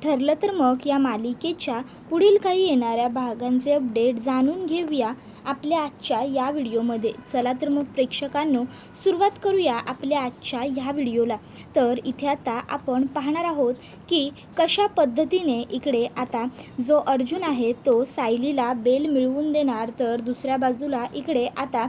ठरलं तर मग या मालिकेच्या पुढील काही येणाऱ्या भागांचे अपडेट जाणून घेऊया आपल्या आजच्या या व्हिडिओमध्ये. चला तर मग प्रेक्षकांनो, सुरुवात करूया आपल्या आजच्या ह्या व्हिडिओला. तर इथे आता आपण पाहणार आहोत की कशा पद्धतीने इकडे आता जो अर्जुन आहे तो सायलीला बेल मिळवून देणार, तर दुसऱ्या बाजूला इकडे आता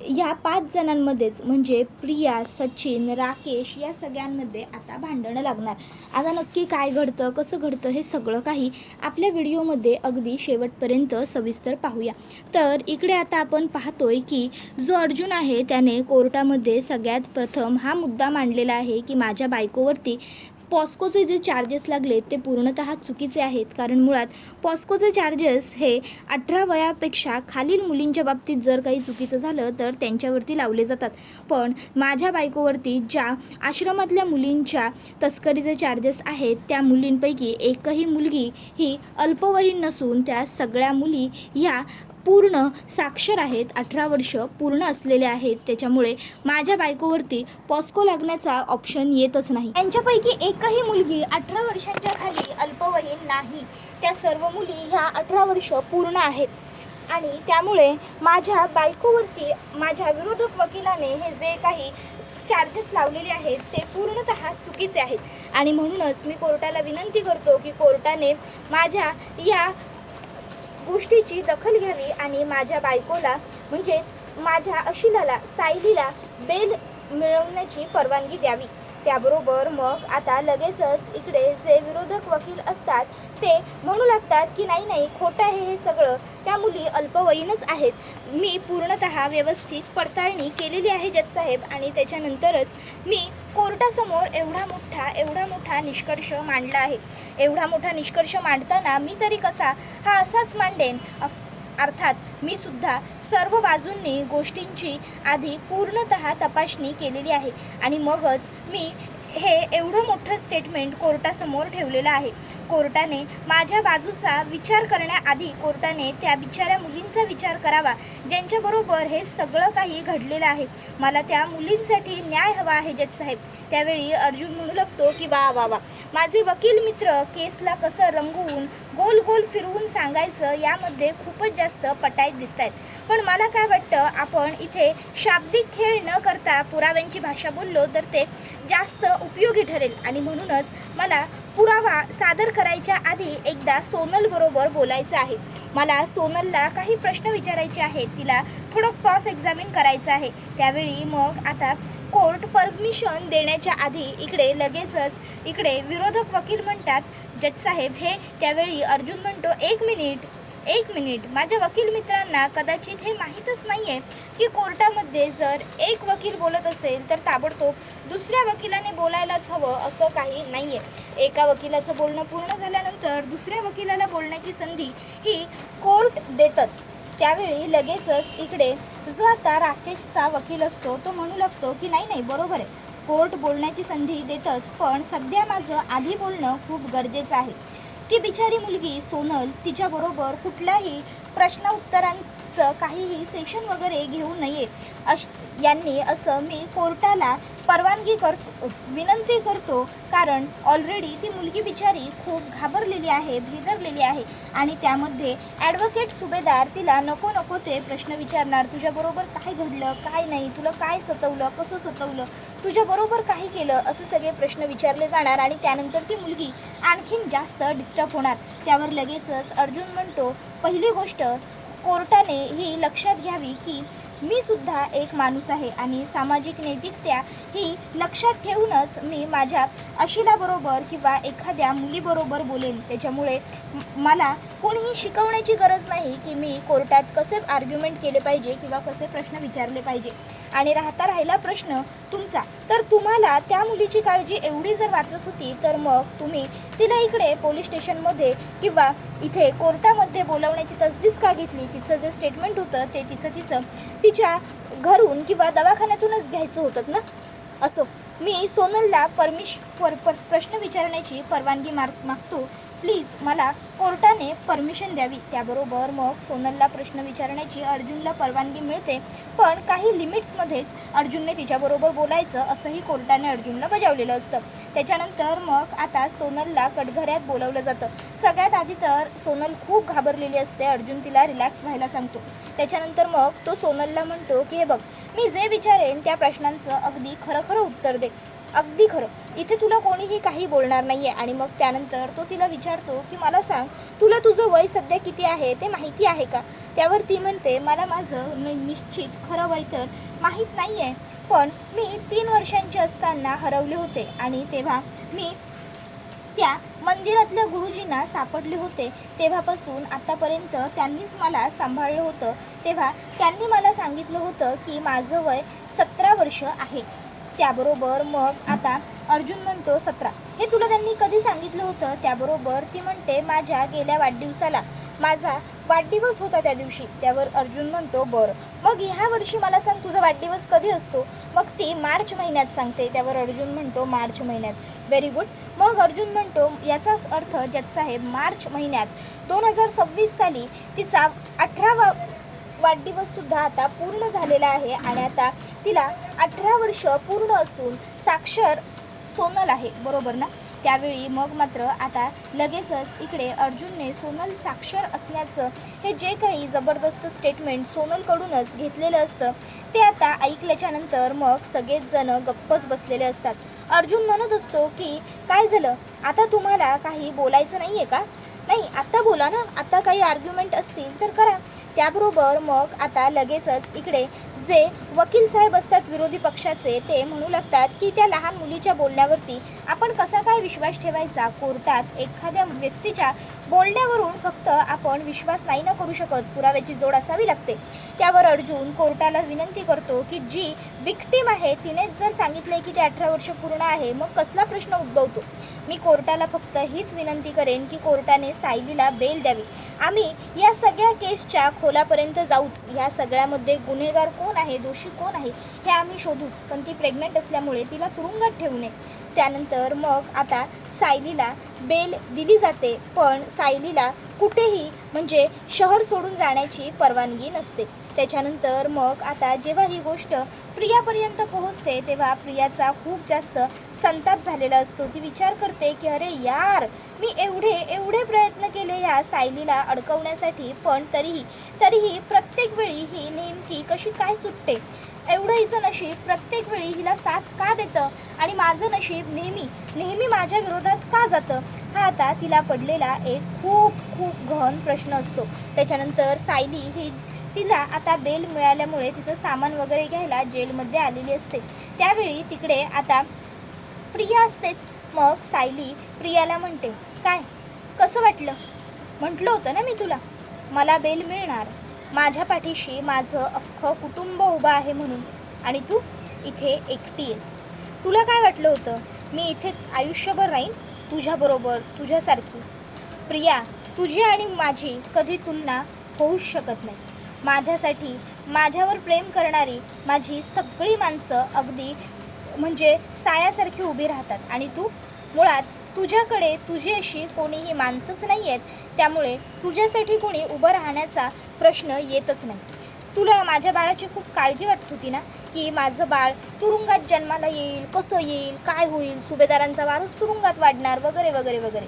या 5 जणांमध्येच म्हणजे प्रिया, सचिन, राकेश या सगळ्यांमध्ये आता भांडणं लागणार. आता नक्की काय घडतं, कसं घडतं हे सगळं काही आपल्या व्हिडिओमध्ये अगदी शेवटपर्यंत सविस्तर पाहूया. तर इकडे आता आपण पाहतोय की जो अर्जुन आहे त्याने कोर्टामध्ये सगळ्यात प्रथम हा मुद्दा मांडलेला आहे की माझ्या बायकोवरती पॉस्कोचे जे चार्जेस लागले ते पूर्णतः चुकीचे आहेत. कारण मुळात पॉस्कोचे चार्जेस हे 18 वयापेक्षा खालील मुलींच्या बाबतीत जर काही चुकीचं झालं तर त्यांच्यावरती लावले जातात. पण माझ्या बायकोवरती ज्या आश्रमातल्या मुलींच्या तस्करीचे चार्जेस आहेत त्या मुलींपैकी एकही मुलगी ही अल्पवयीन नसून त्या सगळ्या मुली ह्या पूर्ण साक्षर आहेत, 18 वर्ष पूर्ण असलेले आहेत. त्याच्यामुळे माझ्या बायकोवरती पॉस्को लागण्याचा ऑप्शन येतच नाही. त्यांच्यापैकी एकही मुलगी 18 वर्षांच्या खाली अल्पवयीन नाही. त्या सर्व मुली ह्या 18 वर्ष पूर्ण आहेत आणि त्यामुळे माझ्या बायकोवरती माझ्या विरोधक वकिलाने हे जे काही चार्जेस लावलेले आहेत ते पूर्णतः चुकीचे आहेत. आणि म्हणूनच मी कोर्टाला विनंती करतो की कोर्टाने माझ्या या गोष्टीची दखल घ्यावी आणि माझ्या बायकोला म्हणजेच माझ्या अशिलाला, सायलीला बेल मिळवण्याची परवानगी द्यावी. त्याबरोबर मग आता लगेचच इकडे जे विरोधक वकील असतात ते म्हणू लागतात की नाही खोटं आहे हे सगळं, त्या मुली अल्पवयीनच आहेत. मी पूर्णतः व्यवस्थित पडताळणी केलेली आहे जज साहेब आणि त्याच्यानंतरच मी कोर्टासमोर एवढा मोठा निष्कर्ष मांडला आहे. एवढा मोठा निष्कर्ष मांडताना मी तरी कसा हा असाच मांडेन. अर्थात मी सुद्धा सर्व बाजूंनी गोष्टींची आधी पूर्णतः तपासणी केलेली आहे आणि मगच मी हे एवढं मोठं स्टेटमेंट कोर्टासमोर ठेवलेलं आहे. कोर्टाने माझ्या बाजूचा विचार करण्याआधी कोर्टाने त्या बिचाऱ्या मुलींचा विचार करावा ज्यांच्याबरोबर हे सगळं काही घडलेलं आहे. मला त्या मुलींसाठी न्याय हवा आहे जज साहेब. त्यावेळी अर्जुन म्हणू लागतो की वा वा वा, माझे वकील मित्र केसला कसं रंगवून गोल गोल फिरवून सांगायचं यामध्ये खूपच जास्त पटाईत दिसत आहेत. पण मला काय वाटतं, आपण इथे शाब्दिक खेळ न करता पुराव्यांची भाषा बोललो तर ते जास्त उपयोगी ठरेल. आणि म्हणूनच मला पुरावा सादर करायच्या आधी एकदा सोनल बरोबर बोलायचं आहे. मला सोनलला काही प्रश्न विचारायचे आहेत, तिला थोडं क्रॉस एक्झामिन करायचं आहे. त्यावेळी मग आता कोर्ट परमिशन देण्याच्या आधी इकडे लगेचच इकडे विरोधक वकील म्हणतात जज साहेब हे. त्यावेळी अर्जुन म्हणतो एक मिनिट माझ्या वकील मित्रांना कदाचित हे माहीतच नाही आहे की कोर्टामध्ये जर एक वकील बोलत असेल तर ताबडतोब दुसऱ्या वकिलाने बोलायलाच हवं असं काही नाही आहे. एका वकिलाचं बोलणं पूर्ण झाल्यानंतर दुसऱ्या वकिलाला बोलण्याची संधी ही कोर्ट देतच. त्यावेळी लगेचच इकडे जो आता राकेशचा वकील असतो तो म्हणू लागतो की नाही बरोबर आहे, कोर्ट बोलण्याची संधी देतच, पण सध्या माझं आधी बोलणं खूप गरजेचं आहे. ती बिचारी मुलगी सोनल, तिच्याबरोबर कुठल्याही प्रश्न उत्तरांचं काहीही सेशन वगैरे घेऊ नये यांनी असं मी कोर्टाला विनंती करतो. कारण ऑलरेडी ती मुलगी बिचारी खूप घाबरलेली आहे, भेदरलेली आहे आणि त्यामध्ये ॲडव्होकेट सुभेदार तिला नको ते प्रश्न विचारणार. तुझ्याबरोबर काय घडलं, काय नाही, तुला काय सतवलं, कसं सतवलं, तुझ्याबरोबर काही केलं, असे सगळे प्रश्न विचारले जाणार आणि त्यानंतर ती मुलगी आणखीन जास्त डिस्टर्ब होणार. त्यावर लगेचच अर्जुन म्हणतो पहिली गोष्ट कोर्टाने ही लक्षात घ्यावी की मी सुद्धा एक माणूस आहे आणि सामाजिक नैतिकता ही लक्षात ठेवूनच मी माझ्या अशिलाबरोबर किंवा एखाद्या मुलीबरोबर बोलेन. त्याच्यामुळे मला कोणीही शिकवण्याची गरज नाही की मी कोर्टात कसे आर्ग्युमेंट केले पाहिजे किंवा कसे प्रश्न विचारले पाहिजे. आणि राहिला प्रश्न तुमचा, तर तुम्हाला त्या मुलीची काळजी एवढी जर वाटत होती तर मग तुम्ही तिला इकडे पोलीस स्टेशनमध्ये किंवा इथे कोर्टामध्ये बोलवण्याची तसदीच का घेतली? तिचं जे स्टेटमेंट होतं ते तिचं तिच्या घरून किंवा दवाखान्यातूनच घ्यायचं होतं ना. असो, मी सोनलला प्रश्न विचारण्याची परवानगी मागतो. प्लीज मला कोर्टाने परमिशन द्यावी. त्याबरोबर मग सोनलला प्रश्न विचारण्याची अर्जुनला परवानगी मिळते, पण काही लिमिट्समध्येच अर्जुनने तिच्याबरोबर बोलायचं असंही कोर्टाने अर्जुनला बजावलेलं असतं. त्याच्यानंतर मग आता सोनलला कटघऱ्यात बोलवलं जातं. सगळ्यात आधी तर सोनल खूप घाबरलेली असते. अर्जुन तिला रिलॅक्स व्हायला सांगतो. त्याच्यानंतर मग तो सोनलला म्हणतो की हे बघ, मी जे विचारेन त्या प्रश्नांचं अगदी खरं उत्तर दे, अगदी खरं. इथे तुला कोणीही काही बोलणार नाही आहे. आणि मग त्यानंतर तो तिला विचारतो की मला सांग, तुला तुझं वय सध्या किती आहे ते माहिती आहे का? त्यावर ती म्हणते, मला माझं निश्चित खरं वय तर माहीत नाही आहे, पण मी 3 वर्षांची असताना हरवले होते आणि तेव्हा मी त्या मंदिरातल्या गुरुजींना सापडले होते. तेव्हापासून आत्तापर्यंत त्यांनीच मला सांभाळलं होतं. तेव्हा त्यांनी मला सांगितलं होतं की माझं वय 17 वर्ष आहे. त्याबरोबर मग आता अर्जुन म्हणतो 17, हे तुला त्यांनी कधी सांगितलं होतं? त्याबरोबर ती म्हणते, माझ्या गेल्या वाढदिवसाला, माझा वाढदिवस होता त्या दिवशी. त्यावर अर्जुन म्हणतो बरं, मग ह्या वर्षी मला सांग तुझा वाढदिवस कधी असतो? मग ती मार्च महिन्यात सांगते. त्यावर अर्जुन म्हणतो मार्च महिन्यात. Very good. मग अर्जुन म्हणतो याचाच अर्थ जजसाहेब मार्च महिन्यात 2026 साली तिचा 18वा वाढदिवससुद्धा आता पूर्ण झालेला आहे आणि आता तिला 18 वर्ष पूर्ण असून साक्षर सोनल आहे, बरोबर ना? त्यावेळी मग मात्र आता लगेचच इकडे अर्जुनने सोनल साक्षर असण्याचं हे जे काही जबरदस्त स्टेटमेंट सोनलकडूनच घेतलेलं असतं ते आता ऐकल्याच्या नंतर मग सगळेच जण गप्पच बसलेले असतात. अर्जुन म्हणत असतो की काय झालं, आता तुम्हाला काही बोलायचं नाही आहे का? नाही, आत्ता बोला ना, आत्ता काही आर्ग्युमेंट असतील तर करा. त्याबरोबर मग आता लगेचच इकडे जे वकील साहेब असतात विरोधी पक्षाचे, ते म्हणू लागतात की त्या लहान मुलीच्या बोलण्यावरती आपण कसा काय विश्वास ठेवायचा? कोर्टात एखाद्या व्यक्तीच्या बोलण्यावरून फक्त आपण विश्वास नाही ना करू शकत, पुराव्याची जोड असावी लागते. त्यावर अर्जुन कोर्टाला विनंती करतो की जी विक्टीम आहे तिनेच जर सांगितले की ते 18 वर्ष पूर्ण आहे, मग कसला प्रश्न उद्भवतो? मी कोर्टाला फक्त हीच विनंती करेन की कोर्टाने सायलीला बेल द्यावी. आम्ही या सगळ्या केसच्या खोलापर्यंत जाऊच. या सगळ्यामध्ये गुन्हेगार कोण आहे, दोषी कोण आहे हे आम्ही शोधूच, पण ती प्रेग्नंट असल्यामुळे तिला तुरुंगात ठेवू नये. त्यानंतर मग आता सायलीला बेल दिली जाते, पण सायलीला कुठेही म्हणजे शहर सोडून जाण्याची परवानगी नसते. त्याच्यानंतर मग आता जेव्हा ही गोष्ट प्रियापर्यंत पोहोचते तेव्हा प्रियाचा खूप जास्त संताप झालेला असतो. ती विचार करते की अरे यार, मी एवढे प्रयत्न केले ह्या सायलीला अडकवण्यासाठी, पण तरीही प्रत्येक वेळी ही नेमकी कशी काय सुटते? एवढं हिचं नशीब प्रत्येक वेळी हिला साथ का देतं आणि माझं नशीब नेहमी माझ्या विरोधात का जातं? हा आता तिला पडलेला एक खूप गहन प्रश्न असतो. त्याच्यानंतर सायली ही तिला आता बेल मिळाल्यामुळे तिचं सामान वगैरे घ्यायला जेलमध्ये आलेली असते. त्यावेळी तिकडे आता प्रिया असतेच. मग सायली प्रियाला म्हणते, काय कसं वाटलं? म्हटलं होतं ना मी तुला, मला बेल मिळणार, माझ्या पाठीशी माझं अख्खं कुटुंब उभं आहे म्हणून, आणि तू इथे एकटी आहेस. तुला काय वाटलं होतं मी इथेच आयुष्यभर राहीन तुझ्याबरोबर, तुझ्यासारखी? प्रिया, तुझी आणि माझी कधी तुलना होऊच शकत नाही. माझ्यासाठी माझ्यावर प्रेम करणारी माझी सगळी माणसं अगदी म्हणजे सायासारखी उभी राहतात, आणि तू मुळात तुझ्याकडे तुझी अशी कोणीही माणसंच नाही आहेत, त्यामुळे तुझ्यासाठी कोणी उभं राहण्याचा प्रश्न येतच नाही. तुला माझ्या बाळाची खूप काळजी वाटत होती ना, की माझं बाळ तुरुंगात जन्माला येईल, कसं येईल, काय होईल, सुभेदारांचा वारस तुरुंगात वाढणार वगैरे वगैरे वगैरे.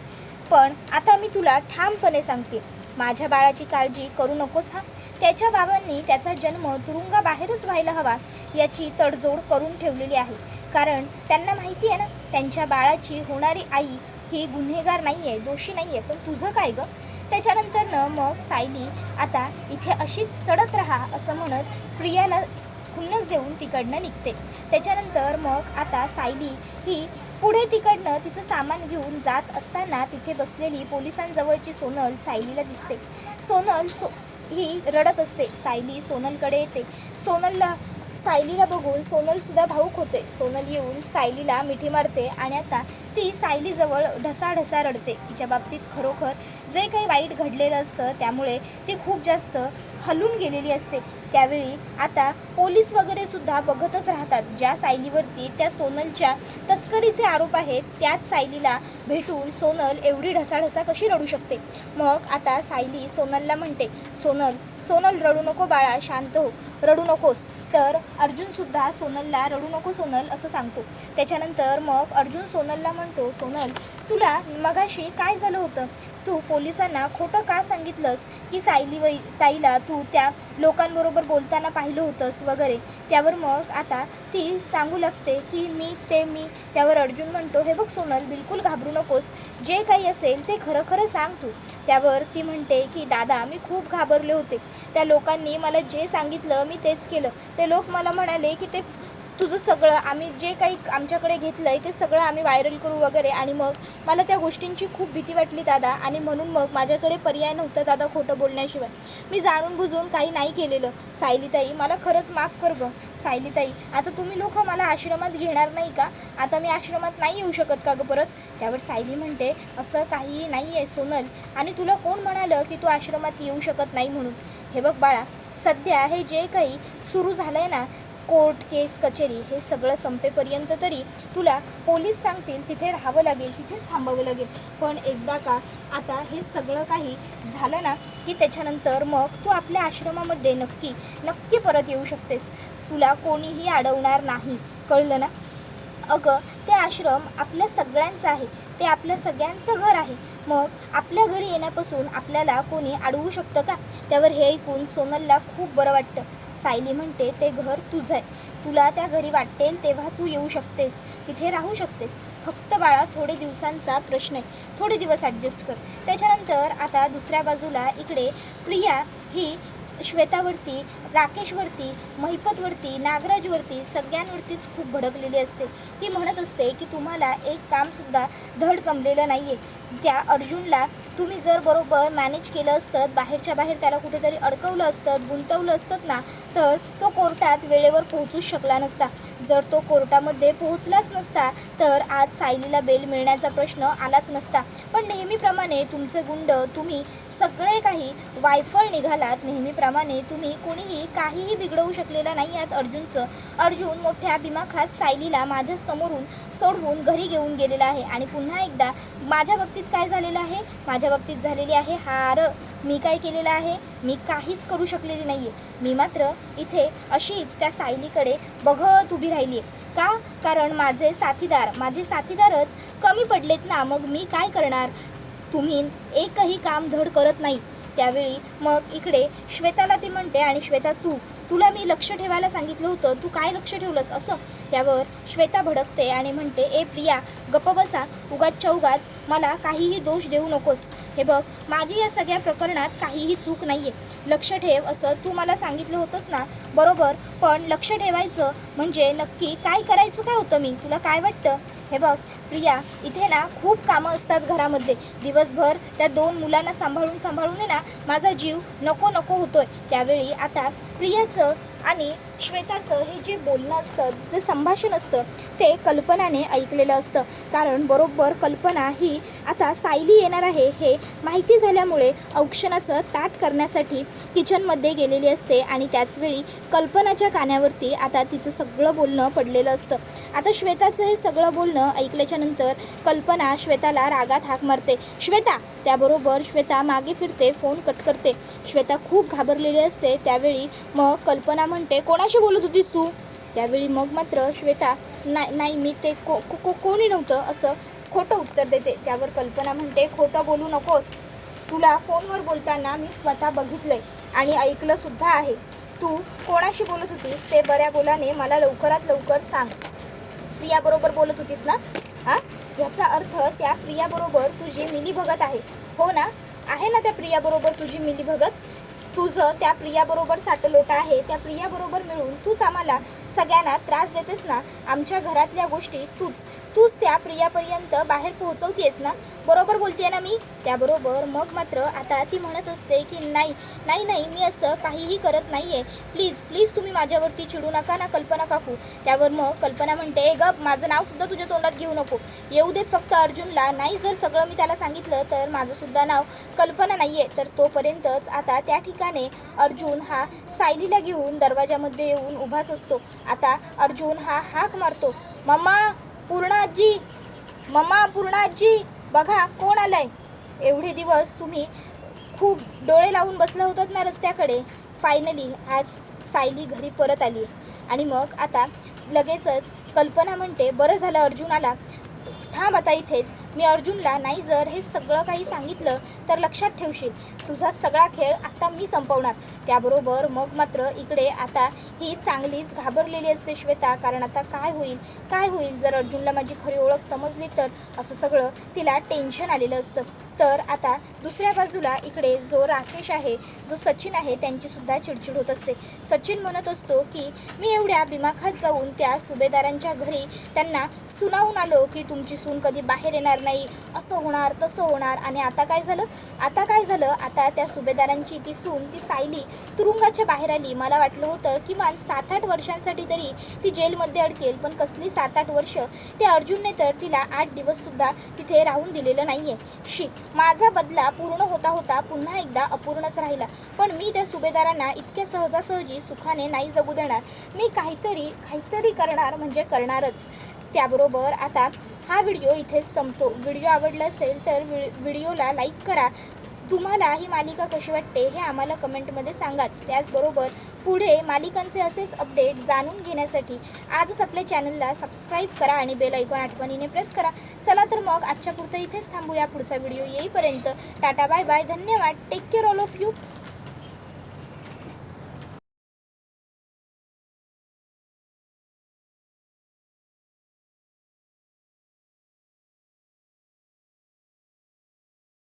पण आता मी तुला ठामपणे सांगते, माझ्या बाळाची काळजी करू नकोस. त्याच्या बाबांनी त्याचा जन्म तुरुंगाबाहेरच व्हायला हवा याची तडजोड करून ठेवलेली आहे, कारण त्यांना माहिती आहे ना, त्यांच्या बाळाची होणारी आई ही गुन्हेगार नाही आहे, दोषी नाही आहे. पण तुझं काय गं? त्याच्यानंतरनं मग सायली आता इथे अशीच सडत राहा असं म्हणत प्रियाला खुन्नस देऊन तिकडनं निघते. त्याच्यानंतर मग आता सायली ही पुढे तिकडनं तिचं सामान घेऊन जात असताना तिथे बसलेली पोलिसांजवळची सोनल सायलीला दिसते. सोनल ही रडत असते. सायली सोनलकडे येते. सायलीला बघून सोनलसुद्धा भावूक होते. सोनल येऊन सायलीला मिठी मारते आणि आता ती सायलीजवळ ढसाढसा रडते. तिच्या बाबतीत खरोखर जे काही वाईट घडलेलं असतं त्यामुळे ती खूप जास्त हलून गेलेली असते. त्यावेळी आता पोलीस वगैरे सुद्धा बघतच राहतात. ज्या सायलीवरती त्या सोनलच्या तस्करीचे आरोप आहेत त्याच सायलीला भेटून सोनल एवढी ढसाढसा कशी रडू शकते. मग आता सायली सोनलला म्हणते, सोनल रडू नको बाळा, शांत हो, रडू नकोस. तर अर्जुनसुद्धा सोनलला रडू नको सोनल असं सांगतो. त्याच्यानंतर मग अर्जुन सोनलला म्हणतो, सोनल तुला मगाशी काय झालं होतं? तू पोलिसांना खोटं का सांगितलंस की सायली ताईला तू त्या लोकांबरोबर बोलताना पाहिलं होतंस वगैरे. त्यावर मग आता ती सांगू लागते की मी. त्यावर अर्जुन म्हणतो, हे बघ सोनल, बिलकुल घाबरू नकोस, जे काही असेल ते खरं खरं सांग तू. त्यावर ती म्हणते की दादा, मी खूप घाबरले होते. त्या लोकांनी मला जे सांगितलं मी तेच केलं. ते लोक मला म्हणाले की ते तुझं सगळं आम्ही जे काही आमच्याकडे घेतलं आहे ते सगळं आम्ही व्हायरल करू वगैरे. आणि मग मला त्या गोष्टींची खूप भीती वाटली दादा. आणि म्हणून मग माझ्याकडे पर्याय नव्हता दादा खोटं बोलण्याशिवाय. मी जाणून बुजून काही नाही केलेलं. सायलीताई, मला खरंच माफ कर गं. सायलीताई, आता तुम्ही लोक मला आश्रमात घेणार नाही का? आता मी आश्रमात नाही येऊ शकत का गं परत? त्यावर सायली म्हणते, असं काही नाही आहे सोनल. आणि तुला कोण म्हणालं की तू आश्रमात येऊ शकत नाही म्हणून? हे बघ बाळा, सध्या हे जे काही सुरू झालं आहे ना, कोर्ट केस कचेरी, हे सगळं संपेपर्यंत तरी तुला पोलीस सांगतील तिथे राहावं लागेल, तिथेच थांबावं लागेल. पण एकदा का आता हे सगळं काही झालं ना की त्याच्यानंतर मग तू आपल्या आश्रमामध्ये नक्की परत येऊ शकतेस. तुला कोणीही अडवणार नाही, कळलं ना? अगं, ते आश्रम आपल्या सगळ्यांचं आहे, ते आपल्या सगळ्यांचं घर आहे. मग आपल्या घरी येण्यापासून आपल्याला कोणी अडवू शकतं का? त्यावर हे ऐकून सोनलला खूप बरं वाटतं. सायली म्हणते, ते घर तुझं आहे, तुला त्या घरी वाटेल तेव्हा तू येऊ शकतेस, तिथे राहू शकतेस. फक्त बाळा थोडे दिवसांचा प्रश्न आहे, थोडे दिवस ॲडजस्ट कर. त्याच्यानंतर आता दुसऱ्या बाजूला इकडे प्रिया ही श्वेतावरती, राकेशवरती, महिपतवरती, नागराजवरती सगळ्यांवरतीच खूप भडकलेली असते. ती म्हणत असते की तुम्हाला एक कामसुद्धा धड जमलेलं नाही आहे. त्या अर्जुनला तुम्ही जर बरोबर मॅनेज केलं असतं, बाहेरच्या बाहेर त्याला कुठेतरी अडकवलं असतं, गुंतवलं असतं ना, तर तो कोर्टात वेळेवर पोहोचूच शकला नसता. जर तो कोर्टामध्ये पोहोचलाच नसता तर आज सायलीला बेल मिळण्याचा प्रश्न आलाच नसता. पण नेहमीप्रमाणे तुमचे गुंड, तुम्ही सगळे काही वायफळ निघालात. नेहमीप्रमाणे तुम्ही कोणीही काहीही बिघडवू शकलेला नाही आहात अर्जुनचं. अर्जुन मोठ्या बिमाखात सायलीला माझ्या समोरून सोडवून घरी घेऊन गेलेला आहे. आणि पुन्हा एकदा माझ्या बाबतीत काय झालेलं आहे? माझ्या बाबतीत झालेली आहे हार. मी काय केलेलं आहे? मी काहीच करू शकलेली नाही आहे. मी मात्र इथे अशीच त्या सायलीकडे बघत उभी राहिली आहे. का? कारण माझे साथीदारच कमी पडलेत ना. मग मी काय करणार? तुम्ही एकही काम धड करत नाही. त्यावेळी मग इकडे श्वेताला ती म्हणते, आणि श्वेता तुला मी लक्ष ठेवायला सांगितलं होतं, तू काय लक्ष ठेवलंस असं? त्यावर श्वेता भडकते आणि म्हणते, ए प्रिया, गप्प बसा, उगाचच्या उगाच मला काहीही दोष देऊ नकोस. हे बघ, माझी या सगळ्या प्रकरणात काहीही चूक नाही आहे. लक्ष ठेव असं तू मला सांगितलं होतंस ना, बरोबर. पण लक्ष ठेवायचं म्हणजे नक्की काय करायचं काय होतं मी? तुला काय वाटतं? हे बघ प्रिया, इथे ना खूप कामं असतात घरामध्ये. दिवसभर त्या 2 मुलांना सांभाळून आहे ना माझा जीव नको होतोय. त्यावेळी आता प्रियाचं आणि श्वेताचं हे जे बोलणं असतं, जे संभाषण असतं, ते कल्पनाने ऐकलेलं असतं. कारण बरोबर कल्पना ही आता सायली येणार आहे हे माहिती झाल्यामुळे औक्षणाचं ताट करण्यासाठी किचनमध्ये गेलेली असते. आणि त्याचवेळी कल्पनाच्या कानावरती आता तिचं सगळं बोलणं पडलेलं असतं. आता श्वेताचं हे सगळं बोलणं ऐकल्याच्यानंतर कल्पना श्वेताला रागात हाक मारते, श्वेता. त्याबरोबर श्वेता मागे फिरते, फोन कट करते. श्वेता खूप घाबरलेली असते. त्यावेळी मग कल्पना म्हणते, कोणाशी बोलत होतीस तू? त्यावेळी मग मात्र श्वेता नाही मी ते कोणी नव्हतं असं खोटं उत्तर देते. त्यावर कल्पना म्हणते, खोटं बोलू नकोस, तुला फोनवर बोलताना मी स्वतः बघितलंय आणि ऐकलंसुद्धा आहे. तू कोणाशी बोलत होतीस ते बऱ्या बोलाने मला लवकरात लवकर सांग. प्रियाबरोबर बोलत होतीस ना? हां, याचा अर्थ त्या प्रियाबरोबर तुझी मिलीभगत आहे, हो ना? आहे ना त्या प्रियाबरोबर तुझी मिलीभगत? तुझं त्या प्रियाबरोबर साटलोटा आहे. त्या प्रियाबरोबर मिळून तूच आम्हाला सगळ्यांना त्रास देतेस ना. आमच्या घरातल्या गोष्टी तू तूच त्या प्रियापर्यंत बाहेर पोहोचवतेस ना, बरोबर बोलते ना मी. त्याबरोबर मग मात्र आता ती म्हणत असते की नाही नाही नाही, मी असं काहीही करत नाही आहे, प्लीज प्लीज तुम्ही माझ्यावरती चिडू नका ना कल्पना काकू. त्यावर मग कल्पना म्हणते, गप, माझं नावसुद्धा तुझ्या तोंडात घेऊ नको, येऊ देत फक्त अर्जुनला. नाही जर सगळं मी त्याला सांगितलं तर माझंसुद्धा नाव कल्पना नाही आहे. तर तोपर्यंतच आता त्या ठिकाणी अर्जुन हा सायलीला घेऊन दरवाजामध्ये येऊन उभाच असतो. आता अर्जुन हा हाक मारतो, मम्मा पूर्णा आजी, मम्मा पूर्णा आजी, बघा कोण आलंय. एवढे दिवस तुम्ही खूप डोळे लावून बसला होतात ना रस्त्याकडे, फायनली आज सायली घरी परत आली. आणि मग आता लगेचच कल्पना म्हणते, बरं झालं अर्जुन आला, थांब आता इथेच. मी अर्जुनला नाही जर हे सगळं काही सांगितलं तर लक्षात ठेवशील, तुझा सगळा खेळ आत्ता मी संपवणार. त्याबरोबर मग मात्र इकडे आता ही चांगलीच घाबरलेली असते श्वेता, कारण आता काय होईल जर अर्जुनला माझी खरी ओळख समजली तर, असं सगळं तिला टेन्शन आलेलं असतं. तर आता दुसऱ्या बाजूला इकडे जो राकेश आहे, जो सचिन आहे, त्यांचीसुद्धा चिडचिड होत असते. सचिन म्हणत असतो की मी एवढ्या दिमाखात जाऊन त्या सुभेदारांच्या घरी त्यांना सुनावून आलो की तुमची सून कधी बाहेर येणार नाही, असं होणार तसं होणार. आणि आता काय झालं, आता त्या सुभेदारांची ती सून, ती सायली तुरुंगाच्या बाहेर आली. मला वाटलं होतं किमान 7-8 वर्षांसाठी तरी ती जेलमध्ये अडकेल, पण कसली 7-8 वर्ष, त्या अर्जुनने तर तिला 8 दिवससुद्धा तिथे राहून दिलेलं नाही आहे. शी, माझा बदला पूर्ण होता पुन्हा एकदा अपूर्णच राहिला. पण मी त्या सुभेदारांना इतक्या सहजासहजी सुखाने नाही जगू देणार. मी काहीतरी करणार म्हणजे करणारच. त्याबरोबर आता हा व्हिडिओ इथेच संपतो. व्हिडिओ आवडला असेल तर व्हिडिओला लाईक करा. तुम्हाला ही मालिका कशी वाटते हे आम्हाला कमेंटमध्ये सांगाच. त्याचबरोबर पुढे मालिकांचे असेच अपडेट जाणून घेण्यासाठी आजच आपल्या चॅनलला सबस्क्राईब करा आणि बेल आयकॉन आठवणीने प्रेस करा. चला तर मग आजच्या पुरतं इथेच थांबूया. पुढचा व्हिडिओ येईपर्यंत टाटा, बाय बाय, धन्यवाद, take care all of you.